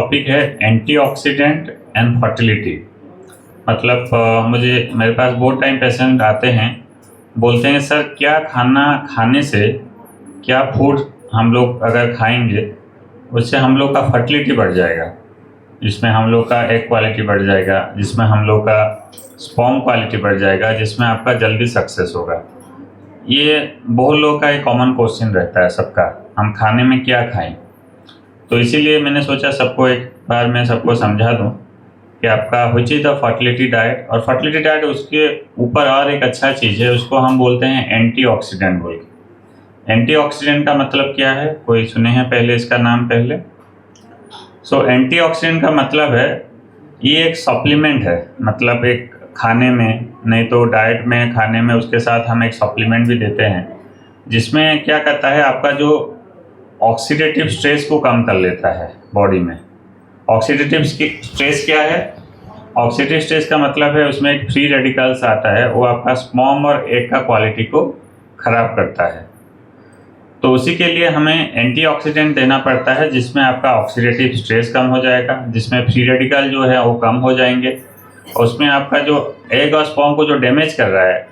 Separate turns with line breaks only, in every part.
Topic है antioxidant and fertility. मतलब मेरे पास बहुत टाइम पेशेंट आते हैं, बोलते हैं सर क्या खाना खाने से, क्या फूड हम लोग अगर खाएंगे उससे हम लोग का फर्टिलिटी बढ़ जाएगा, जिसमें हम लोग का एग क्वालिटी बढ़ जाएगा, जिसमें हम लोग का स्पर्म क्वालिटी बढ़ जाएगा, जिसमें आपका जल्दी सक्सेस होगा। ये बहुत लोगों का एक कॉमन क्वेश्चन रहता है सबका, हम खाने में क्या खाएं। तो इसीलिए मैंने सोचा सबको एक बार मैं सबको समझा दूं कि आपका which is the fertility diet. और फर्टिलिटी डाइट उसके ऊपर और एक अच्छा चीज़ है, उसको हम बोलते हैं एंटीऑक्सीडेंट बोल के। एंटीऑक्सीडेंट का मतलब क्या है, कोई सुने हैं पहले इसका नाम पहले? सो एंटीऑक्सीडेंट का मतलब है ये एक सप्लीमेंट है, मतलब एक खाने में नहीं तो डाइट में, खाने में उसके साथ हम एक सप्लीमेंट भी देते हैं, जिसमें क्या करता है आपका जो ऑक्सीडेटिव स्ट्रेस को कम कर लेता है बॉडी में। ऑक्सीडेटिव स्ट्रेस क्या है? ऑक्सीडेटिव स्ट्रेस का मतलब है उसमें एक फ्री रेडिकल्स आता है, वो आपका स्पर्म और एग का क्वालिटी को ख़राब करता है। तो उसी के लिए हमें एंटीऑक्सीडेंट देना पड़ता है, जिसमें आपका ऑक्सीडेटिव स्ट्रेस कम हो जाएगा, जिसमें फ्री रेडिकल जो है वो कम हो जाएंगे, और उसमें आपका जो एग और स्पर्म को जो डैमेज कर रहा है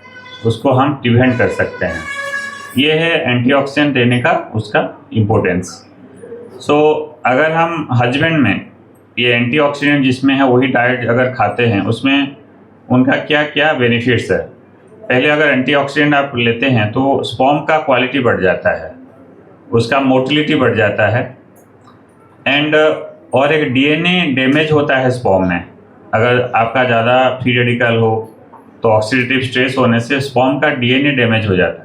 उसको हम प्रिवेंट कर सकते हैं। ये है एंटीऑक्सीडेंट देने का उसका इम्पोर्टेंस। सो अगर हम हस्बैंड में ये एंटीऑक्सीडेंट जिसमें है वही डाइट अगर खाते हैं, उसमें उनका क्या क्या बेनिफिट्स है। पहले अगर एंटीऑक्सीडेंट आप लेते हैं तो स्पर्म का क्वालिटी बढ़ जाता है, उसका मोटिलिटी बढ़ जाता है, एंड और एक डीएनए डैमेज होता है स्पर्म में। अगर आपका ज़्यादा फ्री रेडिकल हो तो ऑक्सीडेटिव स्ट्रेस होने से स्पर्म का डीएनए डैमेज हो जाता है।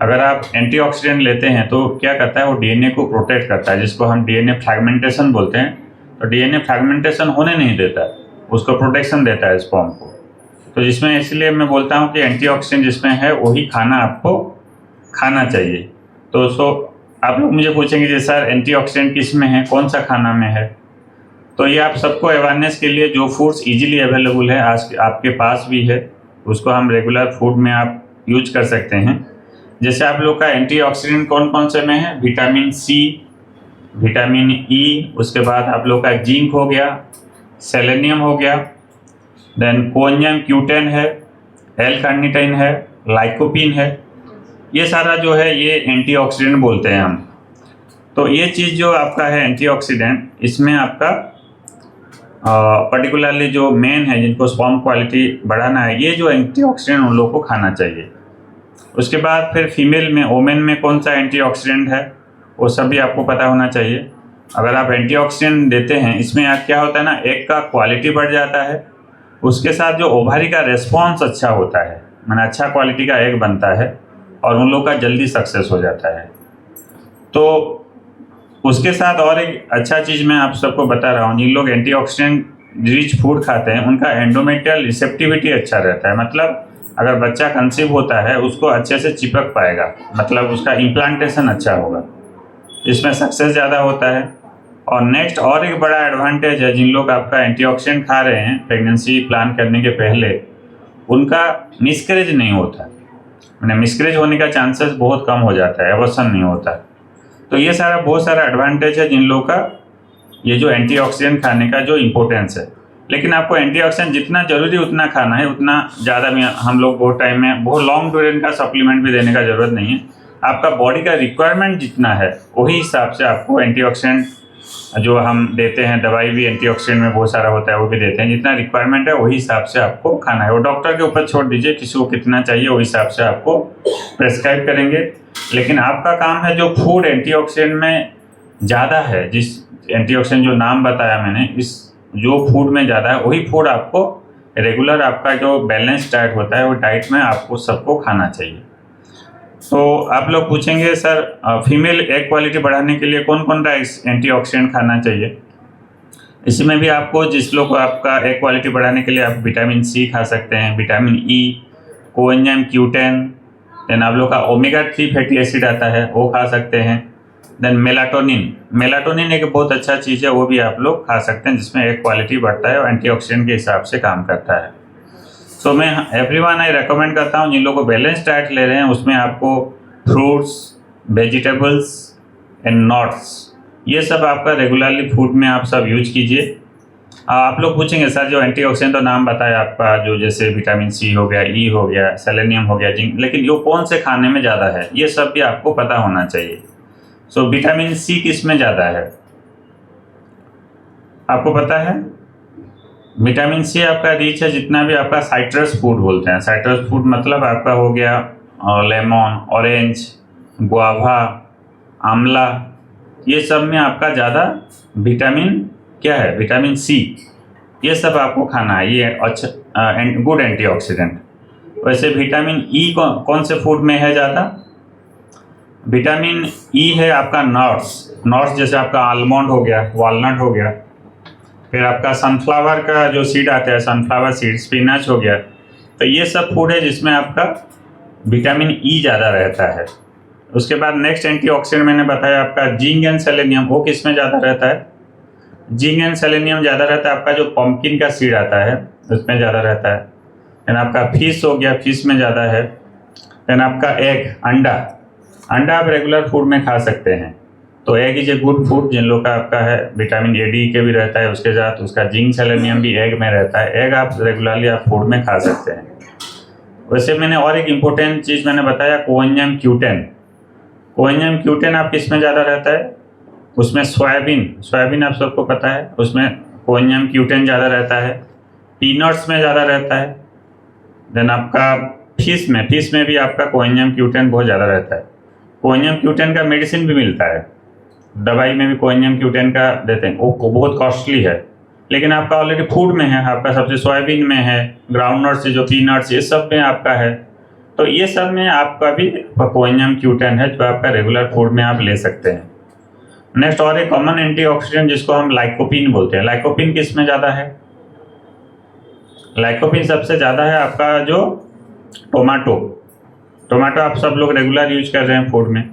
अगर आप एंटीऑक्सीडेंट लेते हैं तो क्या करता है, वो डीएनए को प्रोटेक्ट करता है, जिसको हम डीएनए फ्रैगमेंटेशन बोलते हैं। तो डीएनए फ्रैगमेंटेशन होने नहीं देता, उसको प्रोटेक्शन देता है स्पर्म को। तो जिसमें इसलिए मैं बोलता हूँ कि एंटीऑक्सीडेंट जिसमें है वही खाना आपको खाना चाहिए। तो आप लोग मुझे पूछेंगे जी सर एंटीऑक्सीडेंट किस में है, कौन सा खाना में है? तो ये आप सबको अवेयरनेस के लिए जो फूड्स इजीली अवेलेबल है आज आपके पास भी है, उसको हम रेगुलर फूड में आप यूज कर सकते हैं। जैसे आप लोग का एंटीऑक्सीडेंट कौन कौन से में है? विटामिन सी, विटामिन ई, उसके बाद आप लोग का जिंक हो गया, सेलेनियम हो गया, देन कोएंजाइम Q10 है, L-कार्निटाइन है, लाइकोपीन है। ये सारा जो है ये एंटीऑक्सीडेंट बोलते हैं हम। तो ये चीज़ जो आपका है एंटीऑक्सीडेंट, इसमें आपका पर्टिकुलरली जो मेन है जिनको स्पर्म क्वालिटी बढ़ाना है, ये जो एंटीऑक्सीडेंट उन लोगों को खाना चाहिए। उसके बाद फिर फीमेल में, वोमेन में कौन सा एंटीऑक्सीडेंट है वो सब भी आपको पता होना चाहिए। अगर आप एंटीऑक्सीडेंट देते हैं, इसमें क्या होता है ना, एग का क्वालिटी बढ़ जाता है, उसके साथ जो ओवारी का रेस्पॉन्स अच्छा होता है, माना अच्छा क्वालिटी का एग बनता है और उन लोग का जल्दी सक्सेस हो जाता है। तो उसके साथ और एक अच्छा चीज़ मैं आप सबको बता रहा हूँ, जिन लोग एंटीऑक्सीडेंट रिच फूड खाते हैं उनका एंडोमेट्रियल रिसेप्टिविटी अच्छा रहता है। मतलब अगर बच्चा कंसीव होता है उसको अच्छे से चिपक पाएगा, मतलब उसका इम्प्लांटेशन अच्छा होगा, इसमें सक्सेस ज़्यादा होता है। और नेक्स्ट और एक बड़ा एडवांटेज है, जिन लोग आपका एंटीऑक्सीडेंट खा रहे हैं प्रेगनेंसी प्लान करने के पहले, उनका मिसकैरेज नहीं होता, मैंने मिसकैरेज होने का चांसेस बहुत कम हो जाता है, अबॉर्शन नहीं होता। तो ये सारा बहुत सारा एडवांटेज है जिन लोगों का ये जो एंटीऑक्सीडेंट खाने का जो इम्पोर्टेंस है। लेकिन आपको एंटीऑक्सीडेंट जितना ज़रूरी उतना खाना है, उतना ज़्यादा भी हम लोग बहुत टाइम में बहुत लॉन्ग ड्यूरेशन का सप्लीमेंट भी देने का ज़रूरत नहीं है। आपका बॉडी का रिक्वायरमेंट जितना है वही हिसाब से आपको एंटीऑक्सीडेंट जो हम देते हैं, दवाई भी एंटीऑक्सीडेंट में बहुत सारा होता है वो भी देते हैं, जितना रिक्वायरमेंट है वही हिसाब से आपको खाना है। वो डॉक्टर के ऊपर छोड़ दीजिए, किसी को कितना चाहिए वो हिसाब से आपको प्रेस्क्राइब करेंगे। लेकिन आपका काम है जो फूड एंटीऑक्सीडेंट में ज़्यादा है, जिस एंटीऑक्सीडेंट जो नाम बताया मैंने, इस जो फूड में ज़्यादा है वही फूड आपको रेगुलर आपका जो बैलेंस डाइट होता है वो डाइट में आपको सबको खाना चाहिए। तो आप लोग पूछेंगे सर फीमेल एग क्वालिटी बढ़ाने के लिए कौन कौन सा एंटीऑक्सीडेंट खाना चाहिए? इसमें भी आपको जिस लोग को आपका एग क्वालिटी बढ़ाने के लिए आप विटामिन सी खा सकते हैं, vitamin E, coenzyme Q10, then आप लोग का ओमेगा 3 फैटी एसिड आता है वो खा सकते हैं। देन मेलाटोनिन एक बहुत अच्छा चीज़ है, वो भी आप लोग खा सकते हैं, जिसमें एग क्वालिटी बढ़ता है और एंटीऑक्सीडेंट के हिसाब से काम करता है। सो मैं एवरीवन आई रेकमेंड करता हूँ जिन लोगों को बैलेंस डाइट ले रहे हैं उसमें आपको फ्रूट्स, वेजिटेबल्स एंड नट्स, ये सब आपका रेगुलरली फूड में आप सब यूज कीजिए। आप लोग पूछेंगे सर जो एंटीऑक्सीडेंट तो नाम बताया आपका, जो जैसे विटामिन सी हो गया, ई हो गया, सेलेनियम हो गया, जिंक, लेकिन ये कौन से खाने में ज़्यादा है ये सब भी आपको पता होना चाहिए। सो विटामिन सी किस में ज़्यादा है आपको पता है? विटामिन सी आपका रिच है जितना भी आपका साइट्रस फूड बोलते हैं। साइट्रस फूड मतलब आपका हो गया लेमन, ऑरेंज, गुआवा, आंवला, ये सब में आपका ज़्यादा विटामिन क्या है, विटामिन सी। ये सब आपको खाना है, ये अच्छा गुड एंटीऑक्सीडेंट। वैसे विटामिन ई कौन से फूड में है ज़्यादा? विटामिन ई है आपका नट्स जैसे आपका आलमंड हो गया, वॉलनट हो गया, फिर आपका सनफ्लावर का जो सीड आता है, सनफ्लावर सीड, स्पिनच हो गया। तो ये सब फूड है जिसमें आपका विटामिन ई ज़्यादा रहता है। उसके बाद नेक्स्ट एंटीऑक्सीडेंट मैंने बताया आपका जिंक एंड सेलेनियम। वो किस में ज़्यादा रहता है? जिंक एंड सेलेनियम ज़्यादा रहता है आपका जो पंपकिन का सीड आता है उसमें ज़्यादा रहता है। देन आपका फिश हो गया, फिश में ज़्यादा है। देन आपका एग, अंडा आप रेगुलर फूड में खा सकते हैं। तो egg is a good food. जिन लोग का आपका है विटामिन ए डी के भी रहता है, उसके साथ उसका जिंक सेलेनियम भी एग में रहता है। एग आप रेगुलरली आप फूड में खा सकते हैं। वैसे मैंने और एक इम्पोर्टेंट चीज़ मैंने बताया कोएंजाइम क्यूटेन आप किस में ज़्यादा रहता है? उसमें सोयाबीन आप सबको पता है, उसमें कोएंजाइम क्यूटेन ज़्यादा रहता है। पीनट्स में ज़्यादा रहता है। देन आपका फिश में भी आपका कोएंजाइम क्यूटेन बहुत ज़्यादा रहता है। कोएंजाइम क्यूटेन का मेडिसिन भी मिलता है, दवाई में भी कोएंजाइम क्यूटेन का देते हैं। वो बहुत कॉस्टली है, लेकिन आपका ऑलरेडी फूड में है, आपका सबसे सोयाबीन में है, ग्राउंडनट्स जो पीनट्स ये सब में आपका है। तो ये सब में आपका भी कोएंजाइम क्यूटेन है जो आपका रेगुलर फूड में आप ले सकते हैं। नेक्स्ट और एक कॉमन एंटीऑक्सीडेंट जिसको हम लाइकोपिन बोलते हैं। लाइकोपिन किस में ज़्यादा है? लाइकोपिन सबसे ज़्यादा है आपका जो टोमेटो आप सब लोग रेगुलर यूज कर रहे हैं फूड में,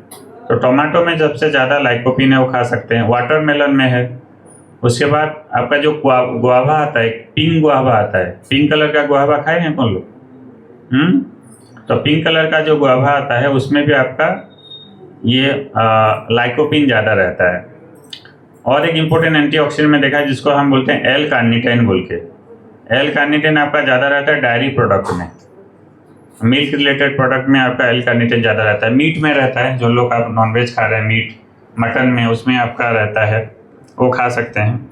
तो टोमेटो में सबसे ज़्यादा लाइकोपिन है, वो खा सकते हैं। वाटरमेलन में है। उसके बाद आपका जो गुआवा आता है, पिंक गुआवा आता है, पिंक कलर का गुआवा खाए हैं कौन लोग? तो पिंक कलर का जो गुआवा आता है उसमें भी आपका ये लाइकोपिन ज़्यादा रहता है। और एक इम्पोर्टेंट एंटीऑक्सीडेंट में देखा है जिसको हम बोलते हैं एल कार्निटाइन बोल के। एल कार्निटाइन आपका ज़्यादा रहता है डायरी प्रोडक्ट में, मिल्क रिलेटेड प्रोडक्ट में आपका एल कार्निटाइन ज़्यादा रहता है। मीट में रहता है, जो लोग आप नॉनवेज खा रहे हैं, मीट मटन में, उसमें आपका रहता है, वो खा सकते हैं।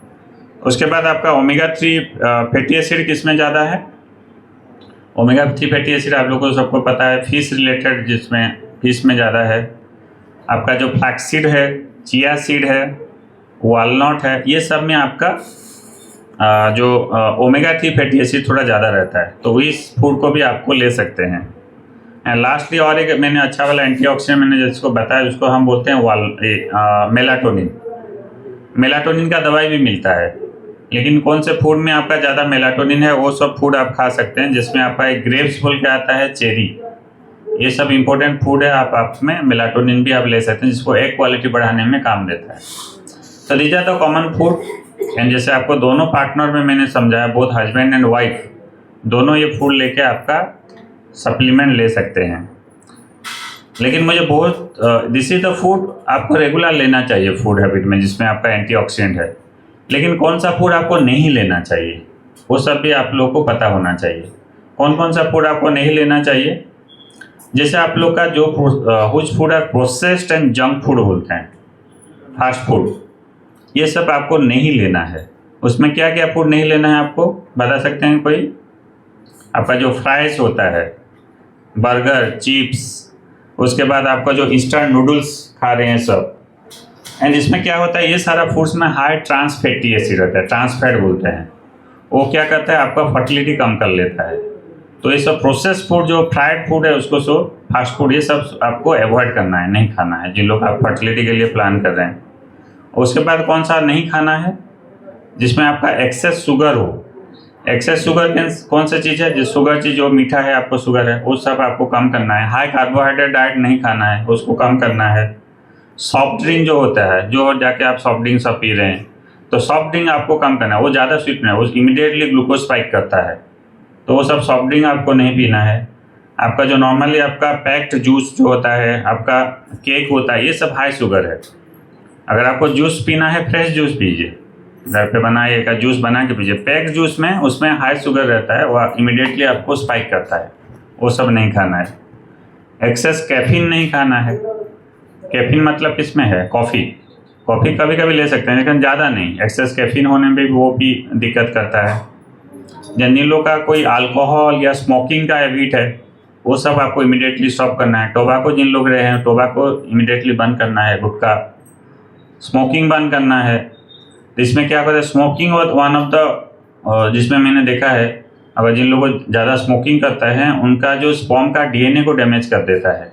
उसके बाद आपका ओमेगा 3 फैटी एसिड किस में ज़्यादा है? ओमेगा 3 फैटी एसिड आप लोगों को सबको पता है फिश रिलेटेड, जिसमें फिश में ज़्यादा है। आपका जो फ्लैक्सीड है, चिया सीड है, वालनट है, ये सब में आपका जो ओमेगा 3 फैटी एसिड थोड़ा ज़्यादा रहता है। तो इस फूड को भी आपको ले सकते हैं। एंड लास्टली और एक मैंने अच्छा वाला एंटीऑक्सीडेंट मैंने जिसको बताया उसको हम बोलते हैं मेलाटोनिन का दवाई भी मिलता है। लेकिन कौन से फूड में आपका ज़्यादा मेलाटोनिन है वो सब फूड आप खा सकते हैं, जिसमें आपका एक ग्रेप्स बोल के आता है, चेरी, ये सब इंपॉर्टेंट फूड है। आप में मेलाटोनिन भी आप ले सकते हैं जिसको एग क्वालिटी बढ़ाने में काम देता है। तो these are the common food. And जैसे आपको दोनों पार्टनर में मैंने समझाया, बोथ हस्बैंड एंड वाइफ दोनों ये फूड लेके आपका सप्लीमेंट ले सकते हैं। लेकिन मुझे बहुत दिस इज द फूड आपको रेगुलर लेना चाहिए फूड हैबिट में, जिसमें आपका एंटीऑक्सीडेंट है। लेकिन कौन सा फूड आपको नहीं लेना चाहिए वो सब भी आप लोगों को पता होना चाहिए। कौन कौन सा फूड आपको नहीं लेना चाहिए? जैसे आप लोग का जो whose food are processed and junk food बोलते हैं, फास्ट फूड, ये सब आपको नहीं लेना है। उसमें क्या क्या फूड नहीं लेना है आपको बता सकते हैं कोई? आपका जो फ्राइज होता है, बर्गर, चिप्स, उसके बाद आपका जो इंस्टेंट नूडल्स खा रहे हैं सब। एंड इसमें क्या होता है, ये सारा फूड्स में हाई ट्रांस फैटी एसिड रहता है, ट्रांस फैट बोलते हैं। वो क्या करता है, आपका फर्टिलिटी कम कर लेता है। तो ये सब प्रोसेस फूड जो फ्राइड फूड है उसको फास्ट फूड, ये सब आपको अवॉइड करना है, नहीं खाना है, जिन लोग आप फर्टिलिटी के लिए प्लान कर रहे हैं। उसके बाद कौन सा नहीं खाना है? जिसमें आपका एक्सेस शुगर हो। एक्सेस शुगर कौन सी चीज़ है? जिस शुगर चीज़ जो मीठा है, आपको शुगर है, वो सब आपको कम करना है। हाई कार्बोहाइड्रेट डाइट नहीं खाना है, उसको कम करना है। सॉफ्ट ड्रिंक जो होता है, जो जाके आप सॉफ्ट ड्रिंक सब पी रहे हैं, तो सॉफ्ट ड्रिंक आपको कम करना है। वो ज़्यादा स्वीट नहीं है, वो इमीडिएटली ग्लूकोज स्पाइक करता है, तो वो सब सॉफ्ट ड्रिंक आपको नहीं पीना है। आपका जो नॉर्मली आपका पैक्ड जूस जो होता है, आपका केक होता है, ये सब हाई शुगर है। अगर आपको जूस पीना है फ्रेश जूस पीजिए, घर पे बनाइए का जूस बना के पीजिए। पैक्ड जूस में उसमें हाई शुगर रहता है, वो इमीडिएटली आपको स्पाइक करता है, वो सब नहीं खाना है। एक्सेस कैफीन नहीं खाना है। कैफीन मतलब किसमें है? कॉफ़ी कभी कभी ले सकते हैं लेकिन ज़्यादा नहीं। एक्सेस कैफीन होने में भी वो भी दिक्कत करता है। जिन लोगों का कोई अल्कोहल या स्मोकिंग का हैबिट है वो सब आपको इमीडिएटली स्टॉप करना है। टोबैको जिन लोग रहे हैं टोबैको इमीडिएटली बंद करना है। गुटखा स्मोकिंग बंद करना है। तो इसमें क्या करते हैं, स्मोकिंग वन ऑफ द जिसमें मैंने देखा है, अगर जिन लोगों को ज़्यादा स्मोकिंग करता है उनका जो स्पर्म का डीएनए को डैमेज कर देता है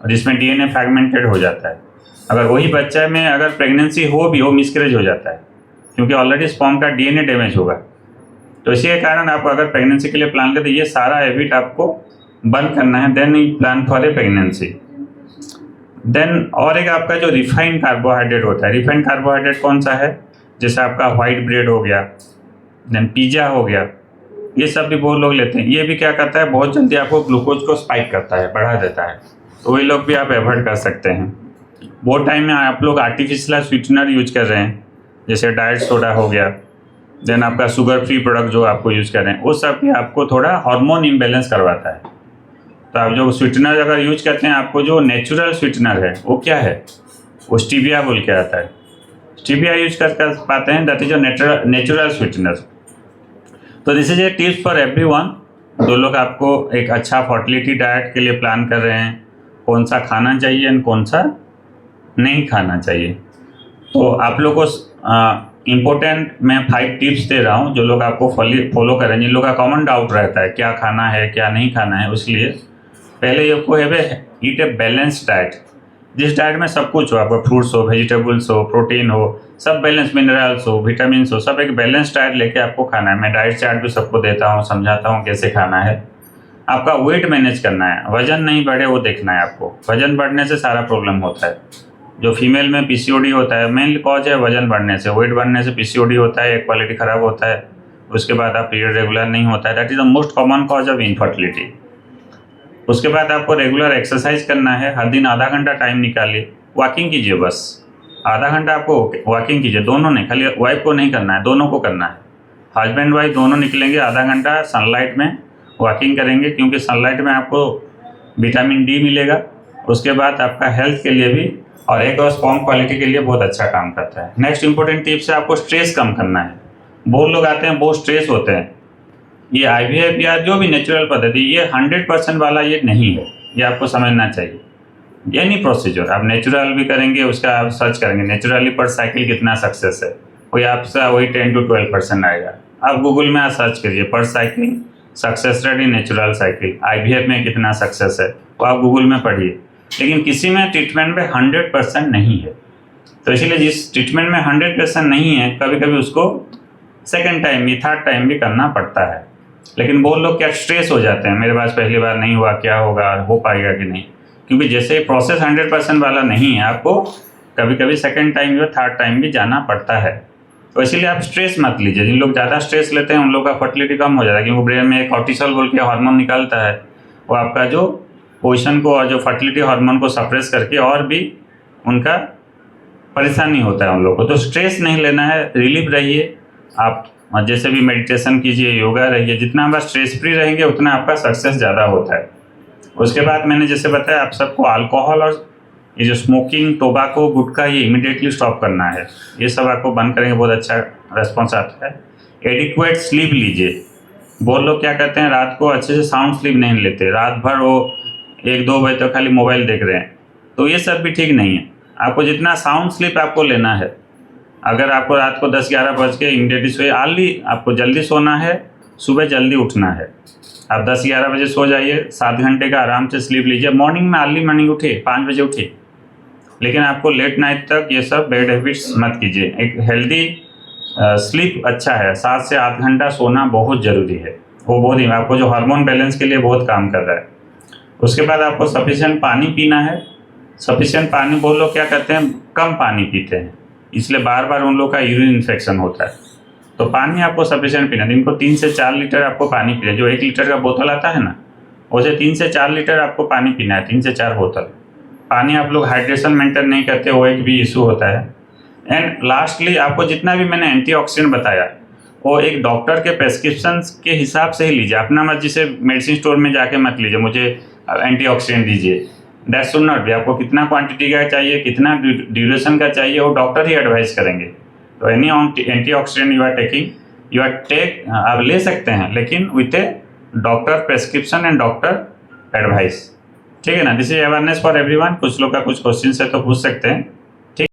और जिसमें डीएनए फ्रैगमेंटेड हो जाता है। अगर वही बच्चा में अगर प्रेगनेंसी हो भी, वो मिसकैरेज हो जाता है क्योंकि ऑलरेडी स्पर्म का डीएनए डैमेज होगा। तो इसी के कारण आप अगर प्रेगनेंसी के लिए प्लान करते ये सारा हैबिट आपको बंद करना है, then you plan for a pregnancy. Then और एक आपका जो रिफाइंड कार्बोहाइड्रेट होता है, रिफाइंड कार्बोहाइड्रेट कौन सा है? जैसे आपका वाइट ब्रेड हो गया, देन पिज़्ज़ा हो गया, ये सब भी बहुत लोग लेते हैं। ये भी क्या करता है, बहुत जल्दी आपको ग्लूकोज को स्पाइक करता है, बढ़ा देता है। तो वही लोग भी आप अवॉइड कर सकते हैं। बहुत टाइम में आप लोग आर्टिफिशियल स्वीटनर यूज कर रहे हैं, जैसे डाइट सोडा हो गया, देन आपका शुगर फ्री प्रोडक्ट जो आपको यूज़ कर रहे हैं, वो सब भी आपको थोड़ा हार्मोन इम्बेलेंस करवाता है। तो आप जो स्वीटनर अगर यूज करते हैं, आपको जो नेचुरल स्वीटनर है वो क्या है? वो स्टीविया बोल के आता है। स्टीविया यूज कर पाते हैं, that is a natural sweetener. तो this is a tips for everyone. जो लोग आपको एक अच्छा फर्टिलिटी डाइट के लिए प्लान कर रहे हैं, कौन सा खाना चाहिए और कौन सा नहीं खाना चाहिए। तो आप लोग को इम्पोर्टेंट मैं 5 टिप्स दे रहा हूँ जो लोग आपको फॉलो करें। जिन लोग का कॉमन डाउट रहता है क्या खाना है क्या नहीं खाना है, उसलिए पहले आपको ईट ए बैलेंस्ड डाइट। जिस डाइट में सब कुछ हो, आपको फ्रूट्स हो, वेजिटेबल्स हो, प्रोटीन हो, सब बैलेंस, मिनरल्स हो, विटामिन हो, सब एक बैलेंस डाइट लेके आपको खाना है। मैं डाइट चार्ट भी सबको देता हूँ, समझाता हूँ कैसे खाना है। आपका वेट मैनेज करना है, वजन नहीं बढ़े वो देखना है आपको। वजन बढ़ने से सारा प्रॉब्लम होता है। जो फीमेल में पीसीओडी होता है, मेन कॉज है वजन बढ़ने से। वेट बढ़ने से पीसीओडी होता है, क्वालिटी ख़राब होता है, उसके बाद आप पीरियड रेगुलर नहीं होता है। That is the most common cause of infertility. उसके बाद आपको रेगुलर एक्सरसाइज करना है। हर दिन आधा घंटा टाइम निकालिए, वॉकिंग कीजिए, बस आधा घंटा आपको वॉकिंग कीजिए। दोनों ने, खाली वाइफ को नहीं करना है, दोनों को करना है। हस्बैंड वाइफ दोनों निकलेंगे, आधा घंटा सनलाइट में वॉकिंग करेंगे, क्योंकि सनलाइट में आपको विटामिन डी मिलेगा। उसके बाद आपका हेल्थ के लिए भी और एक और स्पर्म क्वालिटी के लिए बहुत अच्छा काम करता है। नेक्स्ट इंपॉर्टेंट टिप्स है, आपको स्ट्रेस कम करना है। बहुत लोग आते हैं, बहुत स्ट्रेस होते हैं। ये आईवीएफ या जो भी नेचुरल पद्धति, ये 100% वाला ये नहीं है, ये आपको समझना चाहिए। एनी प्रोसीजर आप नेचुरल भी करेंगे, उसका आप सर्च करेंगे नेचुरली पर साइकिल कितना सक्सेस है, कोई आपका वही 10 to 12% आएगा। आप गूगल में आप सर्च करिए पर cycle success rate in natural cycle, IVF में कितना सक्सेस है, वो आप गूगल में पढ़िए। लेकिन किसी में ट्रीटमेंट में 100% नहीं है। तो इसीलिए जिस ट्रीटमेंट में 100% नहीं है, कभी कभी उसको सेकेंड टाइम भी, थर्ड टाइम भी करना पड़ता है। लेकिन बहुत लोग क्या स्ट्रेस हो जाते हैं, मेरे पास पहली बार नहीं हुआ, क्या होगा, हो पाएगा कि नहीं। क्योंकि जैसे प्रोसेस 100% वाला नहीं है, आपको कभी कभी सेकेंड टाइम या थर्ड टाइम भी जाना पड़ता है। तो इसीलिए आप स्ट्रेस मत लीजिए। जिन लोग ज़्यादा स्ट्रेस लेते हैं उन लोग का फर्टिलिटी कम हो जाता है, क्योंकि ब्रेन में एक कॉर्टिसोल बोल के हार्मोन निकलता है, वो आपका जो पोजिशन को और जो फर्टिलिटी हार्मोन को सप्रेस करके और भी उनका परेशानी होता है उन लोगों को। तो स्ट्रेस नहीं लेना है, रिलीफ रहिए आप। जैसे भी मेडिटेशन कीजिए, योगा रहिए, जितना आप स्ट्रेस फ्री रहेंगे उतना आपका सक्सेस ज़्यादा होता है। उसके बाद मैंने जैसे बताया, आप सबको अल्कोहल और ये जो स्मोकिंग, टोबैको, गुटखा, ये इमीडिएटली स्टॉप करना है। ये सब आपको बंद करेंगे, बहुत अच्छा रेस्पॉन्स आता है। एडिक्वेट स्लीप लीजिए। बहुत लोग क्या करते हैं, रात को अच्छे से साउंड स्लीप नहीं लेते, रात भर वो 1-2 बजे तक खाली मोबाइल देख रहे हैं। तो ये सब भी ठीक नहीं है। आपको जितना साउंड स्लीप आपको लेना है, अगर आपको रात को 10-11 बज के इमीडिएटली सोए, अर्ली आपको जल्दी सोना है, सुबह जल्दी उठना है। आप 10-11 बजे सो जाइए, 7 घंटे का आराम से स्लीप लीजिए। मॉर्निंग में अर्ली मॉर्निंग उठिए, 5 बजे उठिए। लेकिन आपको लेट नाइट तक ये सब बैड हैबिट्स मत कीजिए। एक हेल्दी स्लीप अच्छा है, 7 से 8 घंटा सोना बहुत ज़रूरी है। वो बहुत ही आपको जो हार्मोन बैलेंस के लिए बहुत काम कर रहा है। उसके बाद आपको सफिशिएंट पानी पीना है। सफिशिएंट पानी, बहुत लोग क्या करते हैं, कम पानी पीते हैं, इसलिए बार बार उन लोग का यूरिन इन्फेक्शन होता है। तो पानी आपको सफिशिएंट पीना है। दिन को 3 से 4 लीटर आपको पानी पीना है। जो 1 लीटर का बोतल आता है ना, उसे 3 से 4 लीटर आपको पानी पीना है, 3 से 4 बोतल। पानी आप लोग हाइड्रेशन मेंटेन नहीं करते, वो एक भी इशू होता है। एंड लास्टली आपको जितना भी मैंने एंटीऑक्सीडेंट बताया वो एक डॉक्टर के प्रेस्क्रिप्शन के हिसाब से ही लीजिए, अपना मत जैसे मेडिसिन स्टोर में जाके मत लीजिए मुझे एंटीऑक्सीडेंट दीजिए, दैट शुड नॉट भी। आपको कितना क्वांटिटी का चाहिए, कितना ड्यूरेशन का चाहिए, वो डॉक्टर ही एडवाइस करेंगे। तो any antioxidant you are taking, you are take, आप ले सकते हैं लेकिन with a doctor prescription and doctor advice, ठीक है ना। This is awareness for everyone. कुछ लोग का कुछ क्वेश्चन है तो पूछ सकते हैं।